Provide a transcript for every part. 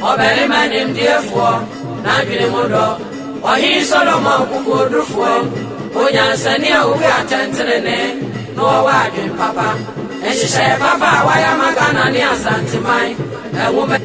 Obere manim dearfo, Nadrimudo, or he Solomon Kukudrufo, Onyansania will be attended, no wagon, Papa. And she said, Papa, why am I gonna near Asantehene? A woman.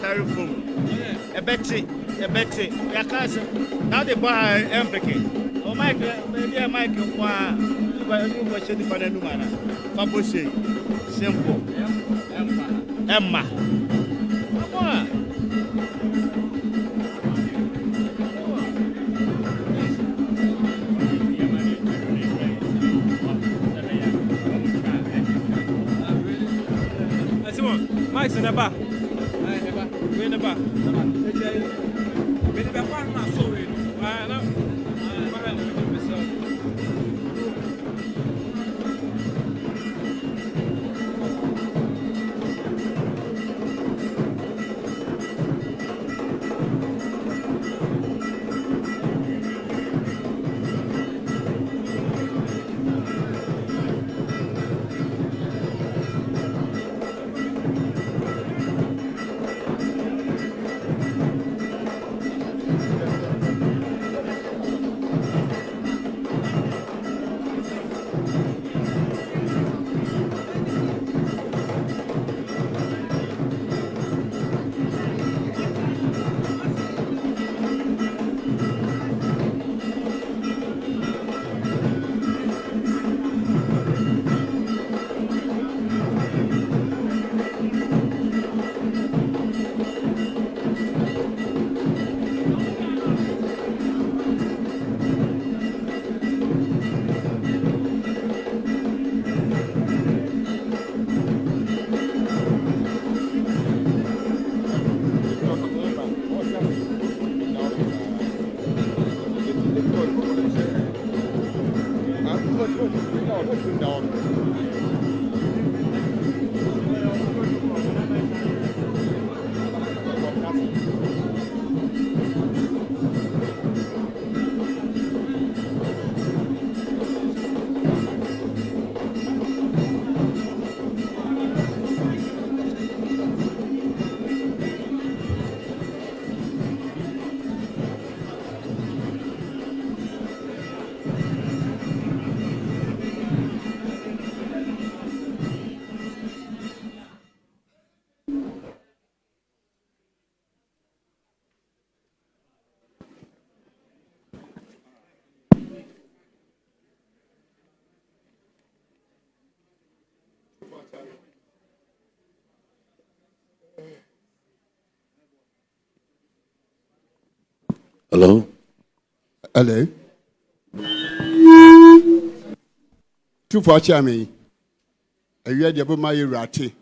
styrofoam. A betty. Yakasa. Now they buy empty. Oh, Mike, maybe Mike, you were shedding for the Numana. Fabose. Simple. Emma. Come on. Mike's in the bar. We're in the bar. We're in the bar. Hello? Hello. Two for Chami. A year the Abuma Rati.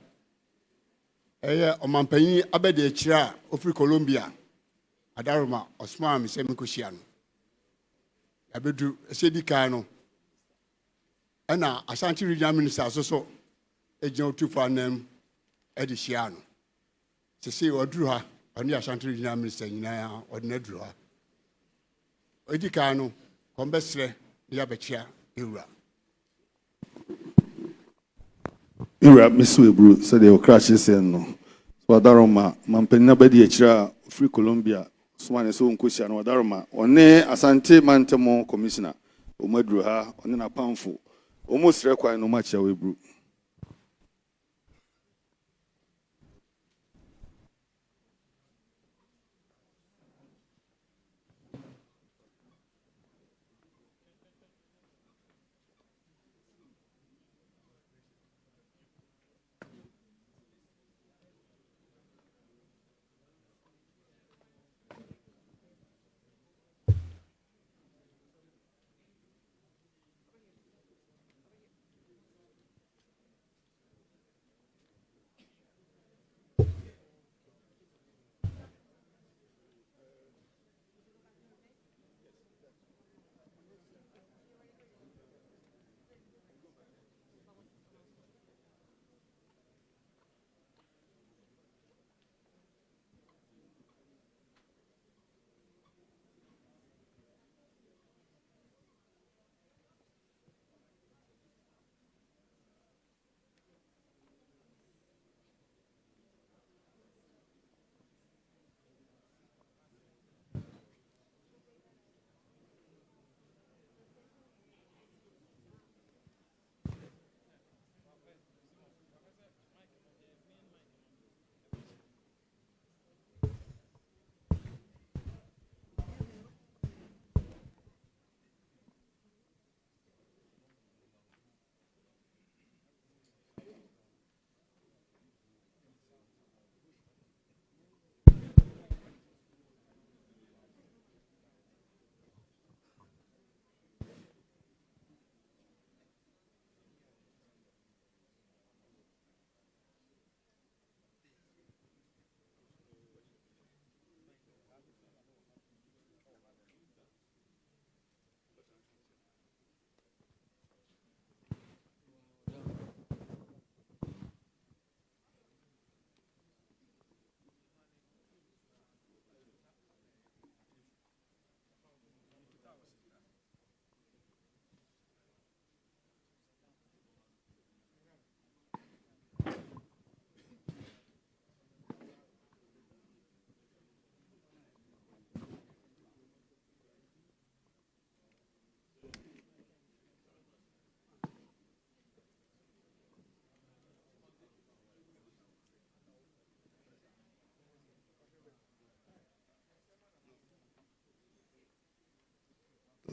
A year on Mampany Abede Chira of Colombia. Adaruma, Osman, Semikushian. Abedu, Sedicano. Anna, Asante Regional Minister, so a general two for name Ediciano. To see or drew her on the Asante Regional Minister in or Nedra. Edicano, Combestre, Yabachia, Ura. Ira, Miss Webru, said they were crashes and no. So Adaroma, Mampena Bedi Chira, Free Colombia, Swan is own cushion, Adaroma, or ne Asante Mantemo Commissioner, Umadruha, on a poundful, almost require no much away brew.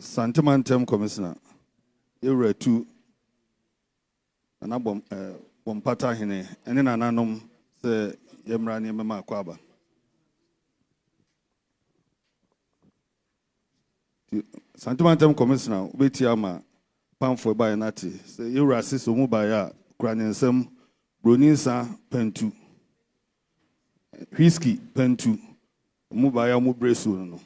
Santimantem Commissioner, you were two, and Asantehene, and in Ananum, the Yemrani Mama Kwaba. Santimantem Commissioner, Betiama, Pamfo by Nati, say you were assist Mubaya, Granism, Bruninsa, Pentu, Whiskey, Pentu, Mubaya Mubresu.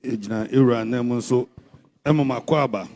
Ejina era nemu so emma kwaba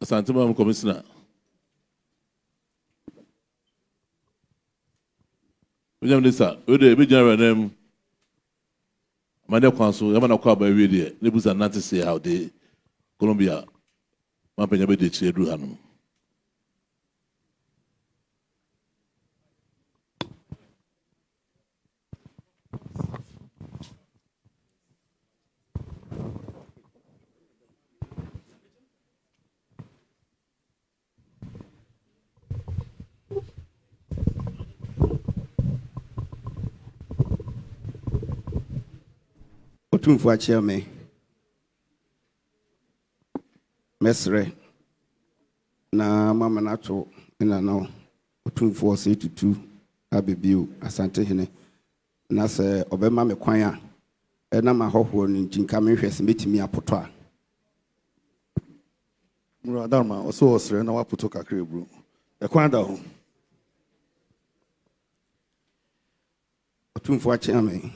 Asantehene Commissioner. William Lisa, we the big general name. Mane Kwanso, Yamana Kwaba Video, Nebuza Nanti say how the Colombia Mampenya be de Chedru Hanum. Otumfo chairman mesre na mama nato ina no otumfo say tutu abebiu Asantehene na se obema me kwan a na ma hoho no ntinka me hwese metimi apoto a Muradama also osre na wapoto kakre bro e kwan da ho Otumfo chairman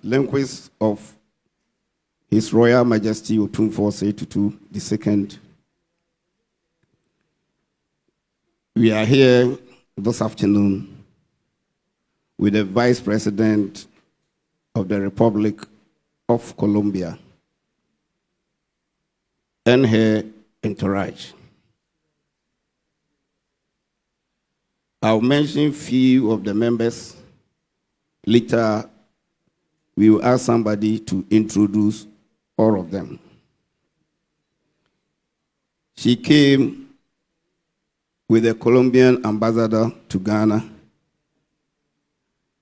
Linguist of His Royal Majesty Otumfo Tutu II. We are here this afternoon with the Vice President of the Republic of Colombia and her entourage. I'll mention few of the members. Later, we will ask somebody to introduce all of them. She came with the Colombian ambassador to Ghana,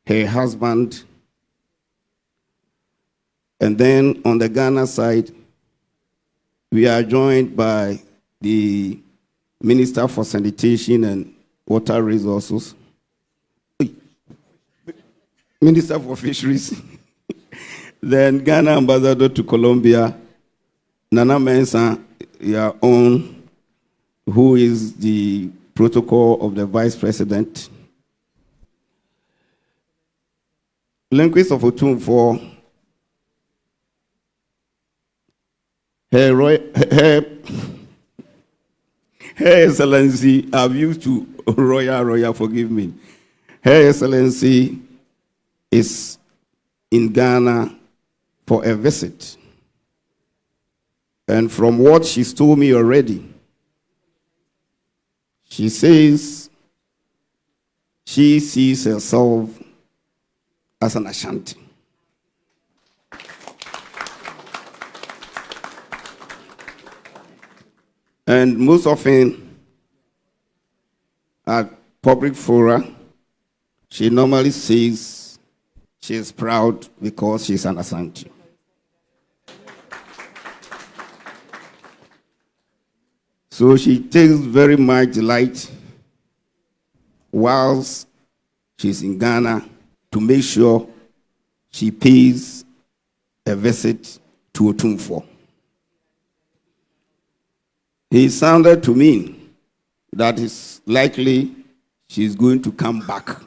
her husband, and then on the Ghana side, we are joined by the Minister for Sanitation and Water Resources, Minister for Fisheries, then Ghana ambassador to Colombia, Nana Mensah, your own, who is the protocol of the vice president. Linguist of Otumfo, Her Excellency, I've used to Royal, forgive me. Her Excellency is in Ghana for a visit. And from what she's told me already, she says she sees herself as an Ashanti. And most often at public fora, she normally says she is proud because she's an Asante. So she takes very much delight whilst she's in Ghana to make sure she pays a visit to Otumfuo. He sounded to me that it's likely she's going to come back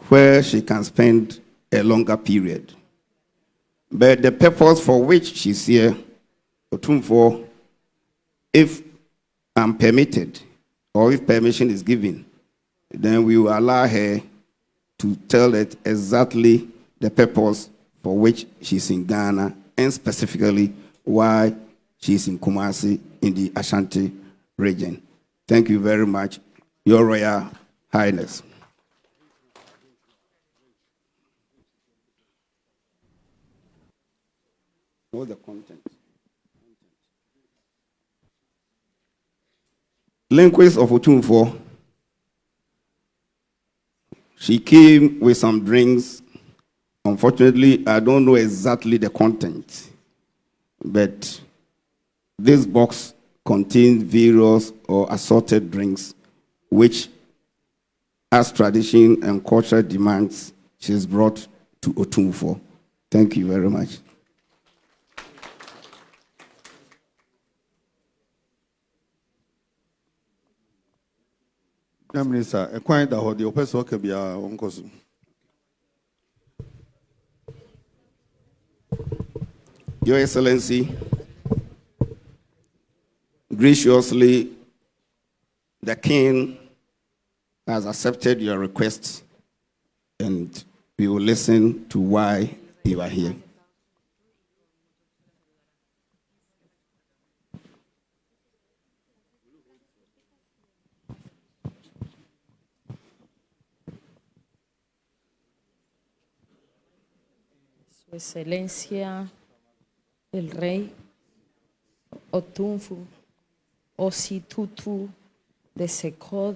where she can spend a longer period. But the purpose for which she's here, Otumfuo, if I'm permitted, or if permission is given, then we will allow her to tell it exactly the purpose for which she's in Ghana, and specifically why she's in Kumasi in the Ashanti region. Thank you very much, Your Royal Highness. What's the content? Linguist of Otumfuo. She came with some drinks. Unfortunately, I don't know exactly the content, but this box contains various or assorted drinks, which, as tradition and culture demands, she's brought to Otumfuo. Thank you very much. Minister, a quiet that the oppressor can be our uncle. Your Excellency, graciously, the King has accepted your request, and we will listen to why you are here. Su Excelencia el Rey Otumfuo Ositutu de Secod,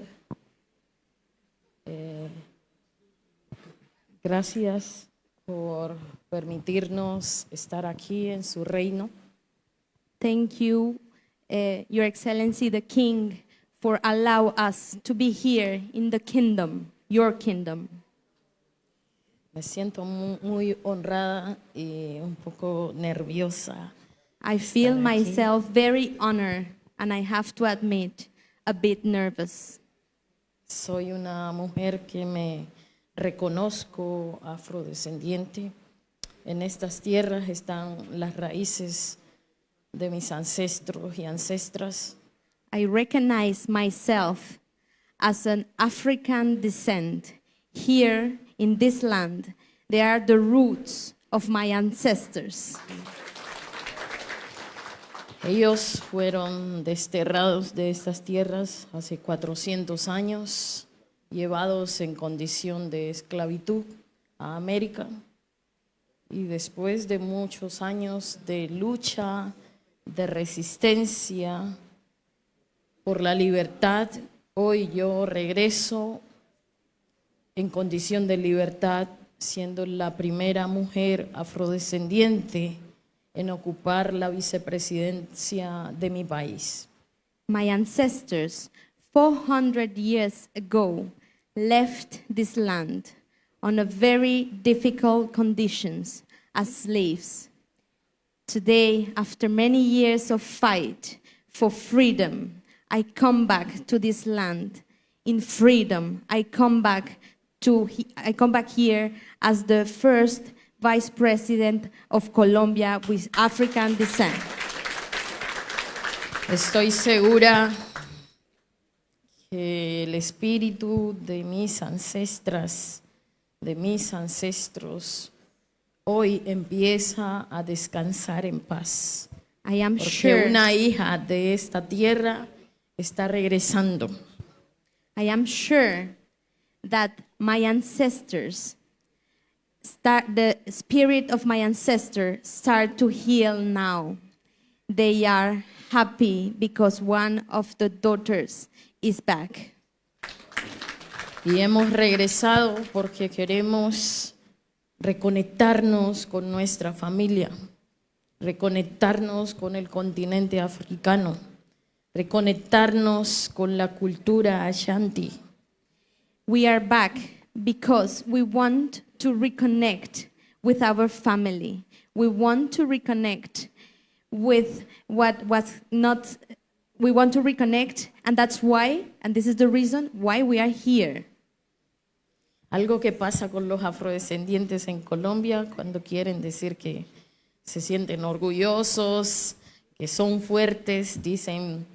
gracias por permitirnos estar aquí en su reino. Thank you, Your Excellency the King, for allow us to be here in the kingdom, your kingdom. Me siento muy honrada y un poco nerviosa. I feel myself very honored, and I have to admit, a bit nervous. Soy una mujer que me reconozco afrodescendiente. En estas tierras están las raíces de mis ancestros y ancestras. I recognize myself as an African descent. Here in this land, they are the roots of my ancestors. Ellos fueron desterrados de estas tierras hace 400 años, llevados en condición de esclavitud a América. Y después de muchos años de lucha, de resistencia por la libertad, hoy yo regreso en condición de libertad, siendo la primera mujer afrodescendiente en ocupar la vicepresidencia de mi país. My ancestors, 400 years ago, left this land on a very difficult conditions as slaves. Today, after many years of fight for freedom, I come back to this land in freedom. I come back here as the first Vice President of Colombia with African descent. Estoy segura que el espíritu de mis ancestras, de mis ancestros, hoy empieza a descansar en paz. I am Porque sure una hija de esta tierra está regresando. I am sure that my ancestors the spirit of my ancestors start to heal now. They are happy because one of the daughters is back. Y hemos regresado porque queremos reconectarnos con nuestra familia, reconectarnos con el continente africano. reconectarnos con la cultura Ashanti. We are back because we want to reconnect with our family. We want to reconnect with what was not, we want to reconnect, and that's why, and this is the reason why we are here. Algo que pasa con los afrodescendientes en Colombia cuando quieren decir que se sienten orgullosos, que son fuertes, dicen,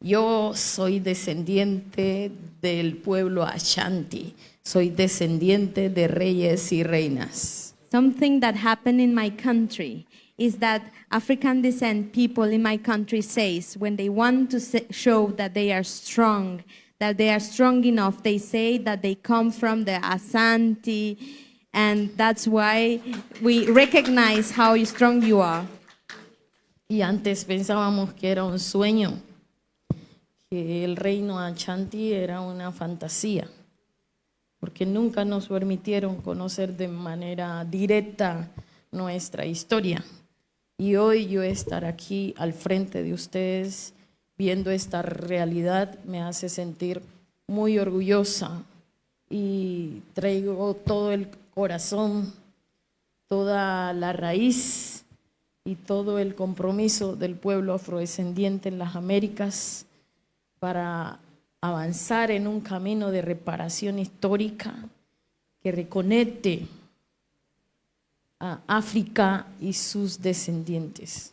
yo soy descendiente del pueblo Ashanti, soy descendiente de reyes y reinas. Something that happened in my country is that African descent people in my country says when they want to show that they are strong enough, they say that they come from the Asante, and that's why we recognize how strong you are. Y antes pensábamos que era un sueño, que el reino Ashanti era una fantasía, porque nunca nos permitieron conocer de manera directa nuestra historia. Y hoy yo estar aquí al frente de ustedes viendo esta realidad me hace sentir muy orgullosa y traigo todo el corazón, toda la raíz y todo el compromiso del pueblo afrodescendiente en las Américas para avanzar en un camino de reparación histórica que reconecte a África y sus descendientes.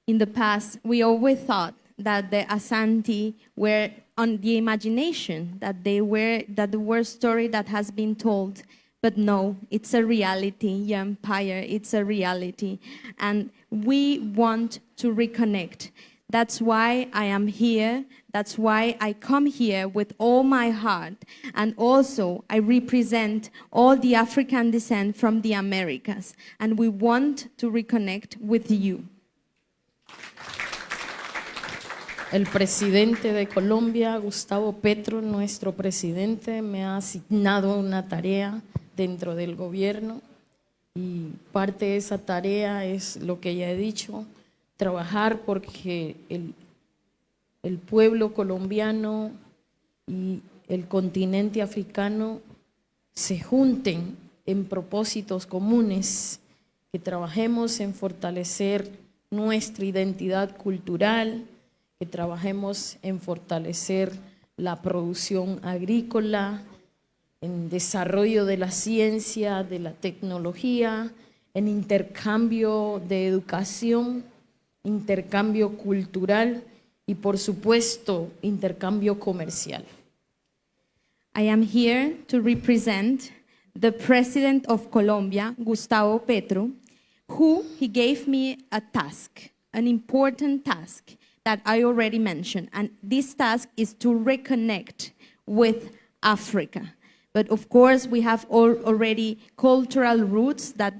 In the past, we always thought that the Asante were on the imagination, that they were story that has been told. But no, it's a reality, empire, it's a reality. And we want to reconnect. That's why I am here. That's why I come here with all my heart. And also, I represent all the African descent from the Americas. And we want to reconnect with you. El presidente de Colombia, Gustavo Petro, nuestro presidente, me ha asignado una tarea dentro del gobierno y parte de esa tarea es lo que ya he dicho, trabajar porque el pueblo colombiano y el continente africano se junten en propósitos comunes, que trabajemos en fortalecer nuestra identidad cultural, que trabajemos en fortalecer la producción agrícola, en desarrollo de la ciencia, de la tecnología, en intercambio de educación, intercambio cultural y, por supuesto, intercambio comercial. I am here to represent the President of Colombia, Gustavo Petro, who he gave me a task, an important task that I already mentioned. And this task is to reconnect with Africa. But of course, we have already cultural roots that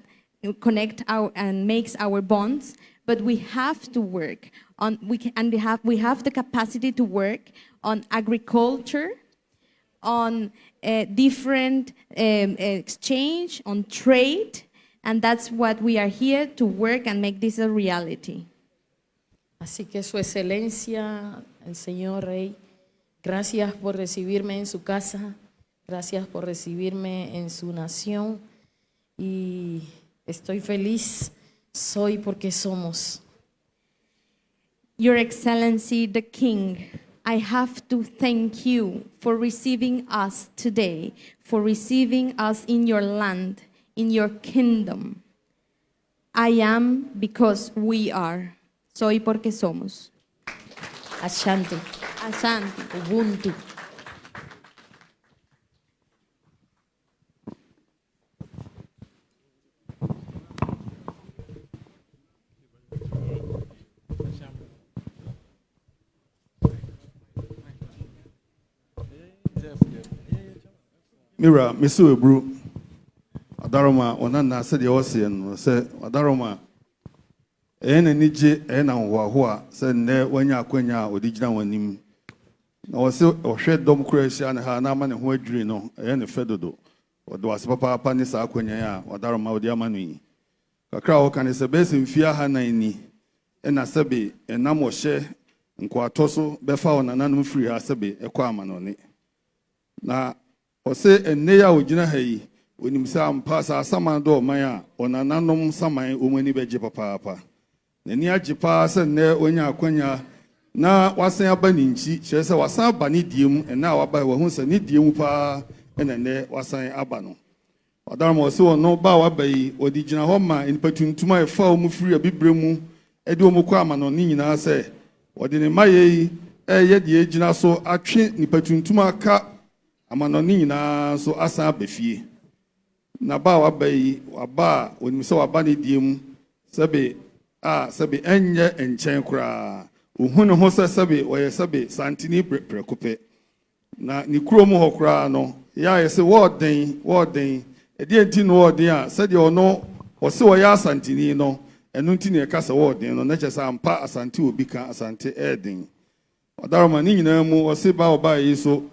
connect and makes our bonds. But we have to work on, we have the capacity to work on agriculture, on different exchange, on trade, and that's what we are here to work and make this a reality. Así que Su Excelencia, el señor Rey, gracias por recibirme en su casa, gracias por recibirme en su nación y estoy feliz, soy porque somos. Your Excellency, the King, I have to thank you for receiving us today, for receiving us in your land, in your kingdom. I am because we are. Soy porque somos. Ashanti. Asante. Ubuntu. Mira, Mr. Ebru, Adaroma, Onana said the Ocean, said Adaroma, any Niji, and Wahua, said ne when ya quenya or digital one him. I was so shed dom creation and her naman and who dream, and a fedodo, or was Papa Panisa Quenya, or Daroma or Diamani. A crowd can is a base in Fia Hanaini, and a Sabi, and Namoshe, nkwato so befa onananom free ha sebe ekwa amanone na ose enne ya ogina ha yi onim se ampa sa saman do man a onananom saman omani beje papa nani agipa se ne onya akwanya na wasan aba ninchi kire se wasan aba ni diem na waba wa hu se ni diem pa ne wasan aba no odarmo se ono ba waba yi odi gina ho ma in patuntuma e fa omu free abibremu edi omu kwa amanone nyina se odi ne maye ye de egina so atwe ni patuntuma aka amanone nyina so asan abefie na ba waba yi waba onim se waba ni diem sebe sebe enye enchen kura uhunu ho sebe oye sebe santini prekope na ni kuro mu hokura no ya yese woden edi enti no woden a sede ono ose wo ya santini no enu nti ne kasa woden no na chesa ampa asante obi ka asante eden odaroma ni nyina mu ose ba oba yi so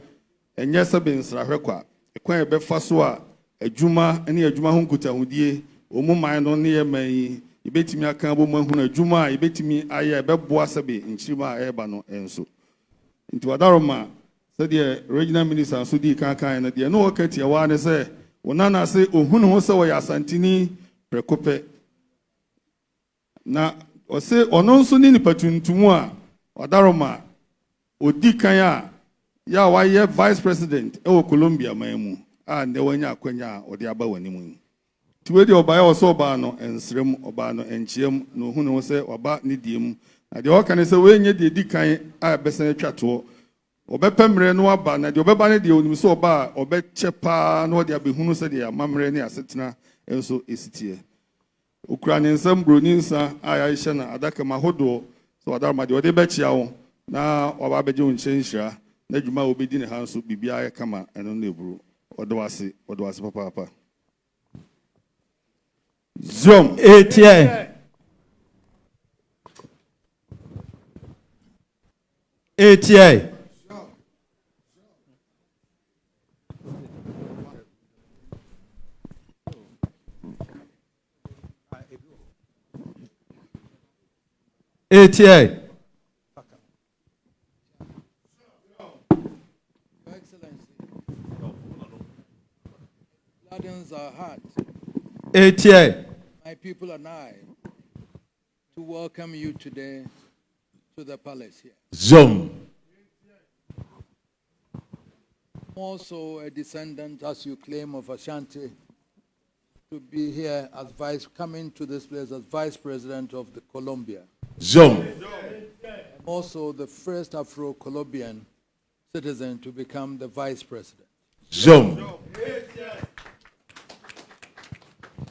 enye sebe nsrahwe kwa ekwan ebe fa so a adwuma ene adwuma ho nkutahudie omu man no ne ye man ibetimi aka bo mahuna adwuma ibetimi aye ebeboa sebe nchirima eba no enso nti wadaroma sede regional minister so di kan na de no wakati awa ne se wonana se ohunu ho se wo ya santini prekope na ose ono nso ni patuntumu a wadaroma odi kan a ya wa ye vice president e Colombia mamu a ne wanya akwanya odi aba wanimu tiwe de oba ya oso oba no ensrem oba no enchiem no hu no se oba ne diem na de oka ne se we nye de di kan a besen twato obepemre no aba na de obeba ne de onim so oba obechepa no de abehunu se de amamre ne asetena enso esitie okura ne nsam broni nsa a ya hye na adaka mahodo so adarma de ode bechia wo na oba beje unchenhira na adwuma obedi ne hanso bibia ya kama eno na eburu odwase papa Zoom. ATI. ATI. ATI. Gardens are hard. ATI. My people and I, to welcome you today to the palace here. Zoom. Also a descendant, as you claim, of Ashanti, to be here as coming to this place as vice president of the Colombia. Zoom. Also the first Afro-Colombian citizen to become the vice president. Zoom.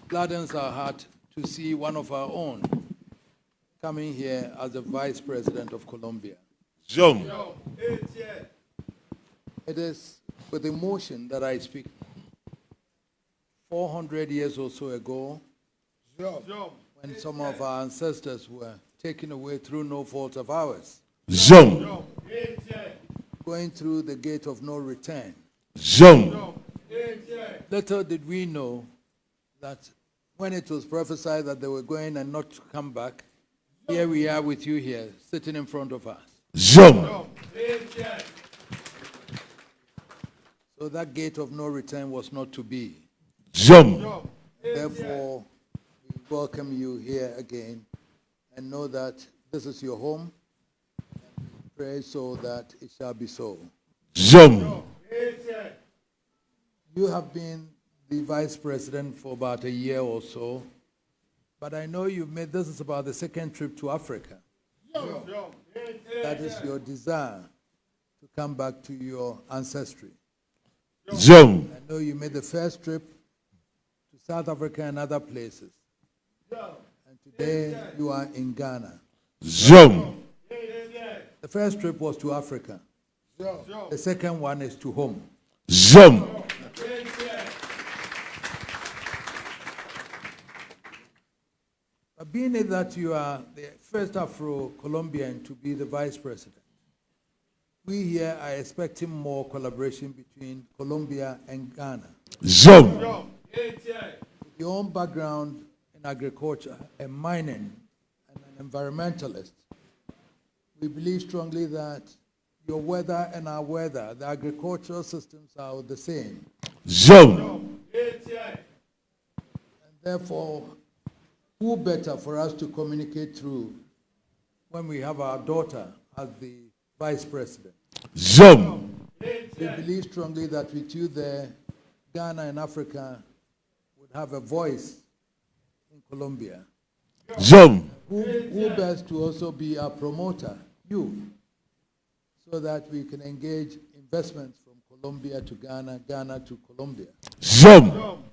Gladdens our heart to see one of our own coming here as the vice president of Colombia. Zoom. It is with emotion that I speak. 400 years or so ago, when some of our ancestors were taken away through no fault of ours, Zoom. going through the gate of no return. Zoom. Little did we know that when it was prophesied that they were going and not to come back, here we are with you here, sitting in front of us. Zoom. So that gate of no return was not to be. Zoom. Therefore, we welcome you here again and know that this is your home. Pray so that it shall be so. Zoom. You have been the vice president for about a year or so, but I know you've made, this is about the second trip to Africa. That is your desire to come back to your ancestry. Zoom. I know you made the first trip to South Africa and other places. And today you are in Ghana. Zoom. The first trip was to Africa. The second one is to home. Zoom. But being it that you are the first Afro-Colombian to be the vice president, we here are expecting more collaboration between Colombia and Ghana. Zoom. Your own background in agriculture and mining and an environmentalist, We believe strongly that your weather and our weather, the agricultural systems are the same. Zoom. And therefore, who better for us to communicate through when we have our daughter as the vice president? Zoom. We believe strongly that with you there, Ghana and Africa would have a voice in Colombia. Zoom. Who best to also be our promoter? You. So that we can engage investments from Colombia to Ghana, Ghana to Colombia. Zoom.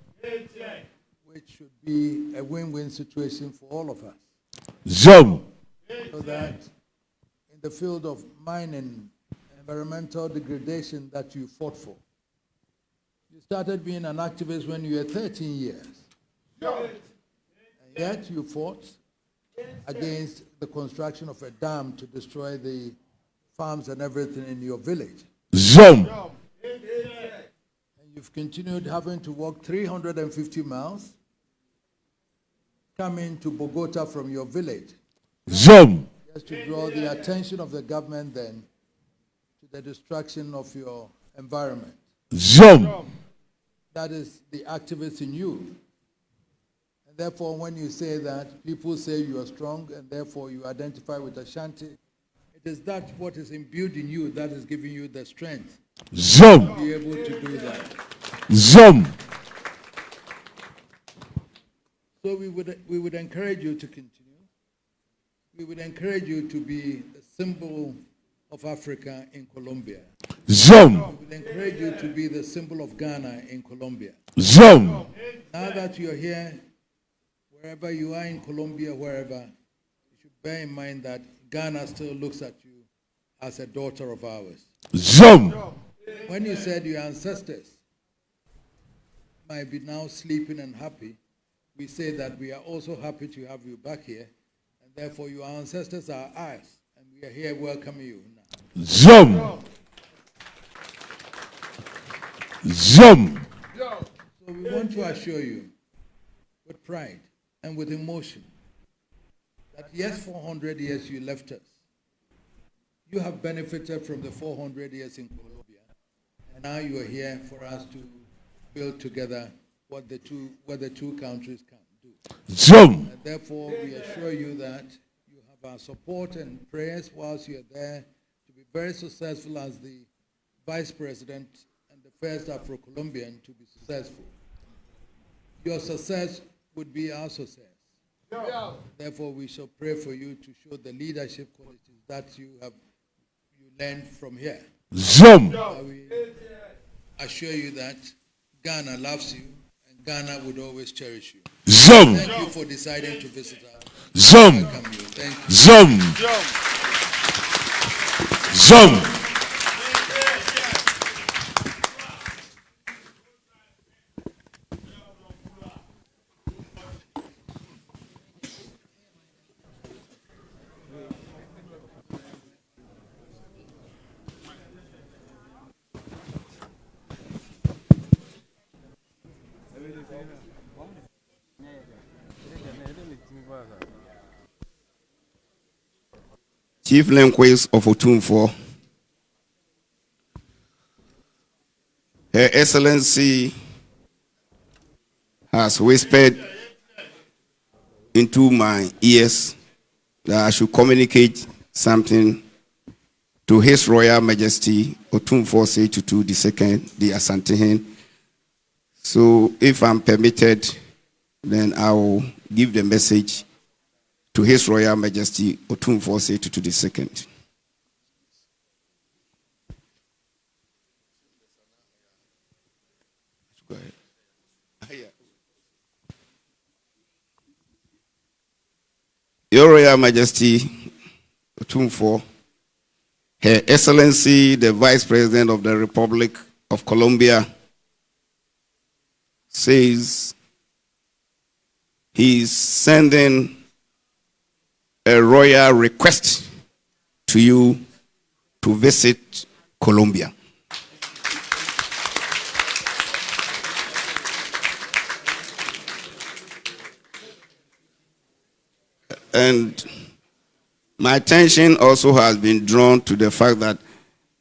Which should be a win-win situation for all of us. Zoom. So that in the field of mining, environmental degradation that you fought for, you started being an activist when you were 13 years. And yet you fought against the construction of a dam to destroy the farms and everything in your village. Zoom. And you've continued having to walk 350 miles coming to Bogota from your village. Zoom. Just to draw the attention of the government then to the destruction of your environment. Zoom. That is the activist in you. And therefore, when you say that, people say you are strong and therefore you identify with Ashanti. It is that what is imbued in you that is giving you the strength Zoom. to be able to do that. Zoom. So we would encourage you to continue. We would encourage you to be a symbol of Africa in Colombia. Zoom. We would encourage you to be the symbol of Ghana in Colombia. Zoom. Now that you're here, wherever you are in Colombia, wherever, you should bear in mind that Ghana still looks at you as a daughter of ours. Zoom. When you said your ancestors might be now sleeping and happy, we say that we are also happy to have you back here, and therefore your ancestors are ours, and we are here welcoming you now. Zoom. Zoom. So we want to assure you, with pride and with emotion, that yes, 400 years you left us. You have benefited from the 400 years in Colombia, and now you are here for us to build together what the two countries can do. Zoom. And therefore, we assure you that you have our support and prayers whilst you are there to be very successful as the vice president and the first Afro-Colombian to be successful. Your success would be our success. Therefore, we shall pray for you to show the leadership qualities that you learned from here. Zoom. We assure you that Ghana loves you and Ghana would always cherish you. Zoom. Thank you for deciding to visit us. Zoom. Welcome you. Thank you. Zoom. Zoom. Chief Lenquist of Otumfuo, Her Excellency has whispered into my ears that I should communicate something to His Royal Majesty Otumfuo Seitutu II, the Asantehene. So if I'm permitted, then I will give the message to His Royal Majesty Otumfuo Seitutu II. Go ahead. Your Royal Majesty Otumfuo, Her Excellency the Vice President of the Republic of Colombia, says he is sending a royal request to you to visit Colombia. And My attention also has been drawn to the fact that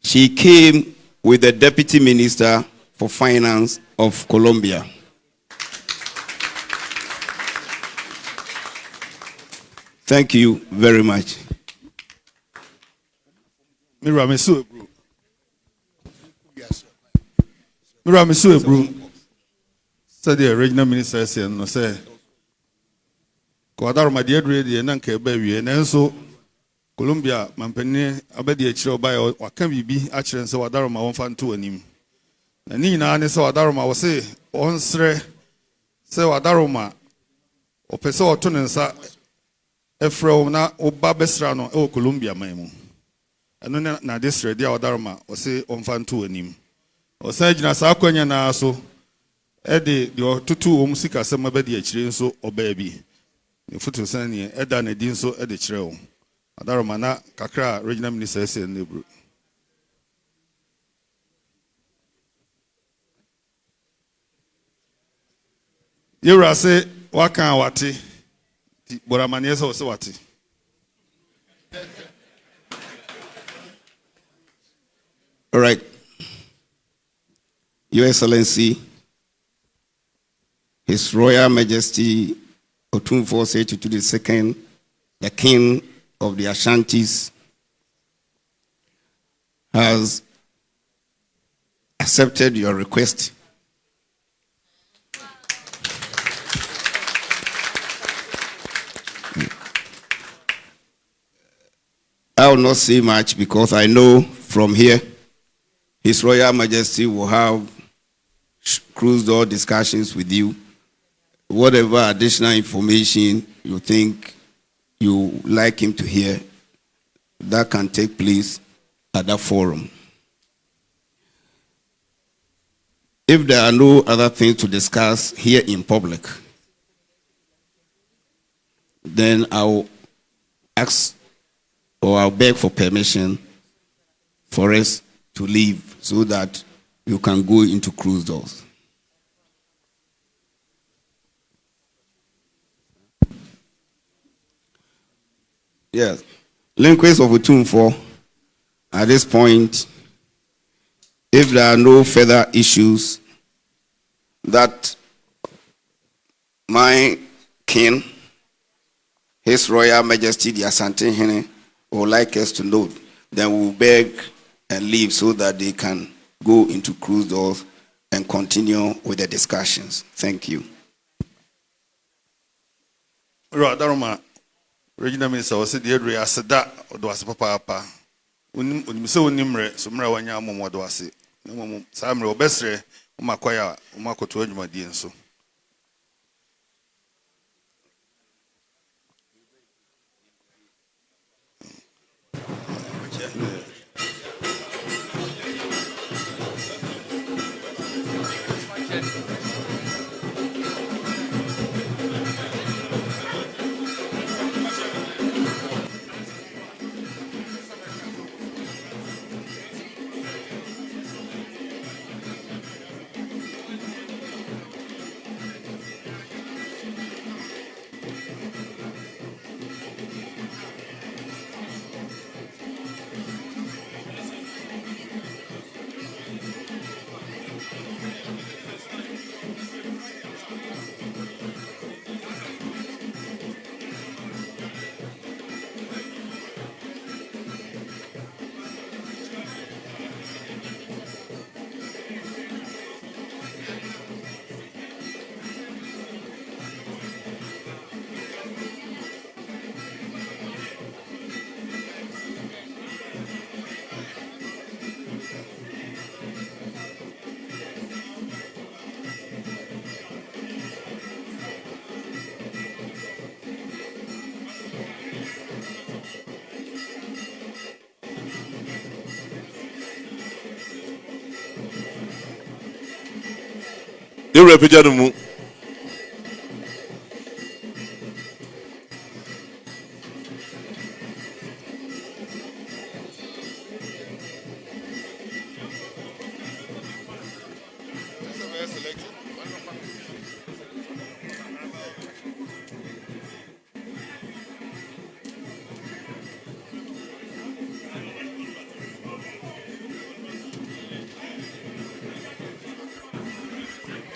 she came with the Deputy Minister for Finance of Colombia. Thank you very much. Miramisu Ebru said the regional minister said no say Kwadaro Madiadre the Nanka Baby and so Colombia Mampene Abedi Chiro by or can be actually so Wadaroma one fan to him. And Nina and so Wadaroma was say on Sre say Wadaroma or Peso Tunensa Efro na Obabesrano o Colombia Maimu. And then na this ready Wadaroma or say on fan to him. Or say Jina na so Eddie the tutu musika sama bedi achire so obabi. The photo sani Eda ne din so Eddie Chireo. Adaroma na kakra regional minister say nebru. Yura say wakan wati. Boramani so say wati. All right. Your Excellency, His Royal Majesty Otumfuo Osei-Tutu II, the King of the Ashantis, has accepted your request. I will not say much because I know from here His Royal Majesty will have closed door discussions with you. Whatever additional information you think you like him to hear, that can take place at that forum. If there are no other things to discuss here in public, then I'll ask or I'll beg for permission for us to leave so that you can go into closed doors. Yes. Linquist of Otumfuo, at this point, if there are no further issues that my king, His Royal Majesty the Asantehene, would like us to note, then we'll beg and leave so that they can go into closed doors and continue with the discussions. Thank you. Daroma, regional minister was the area Asada or was Papa. When so nimre, Sumra Wanya Momo Dwasi, Samro Besre, Umakwaya, Umako to Edmadi and so. You represent them.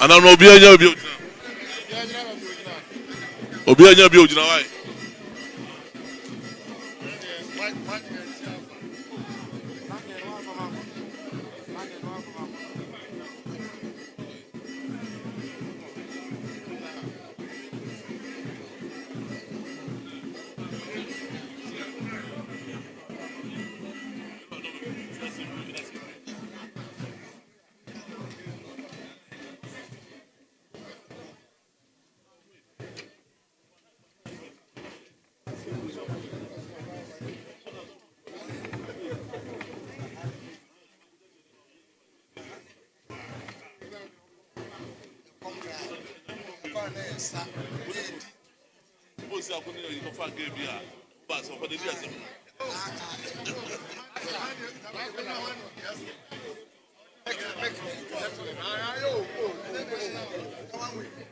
And I'm not being your Obianya Bio Jinawai. Come on with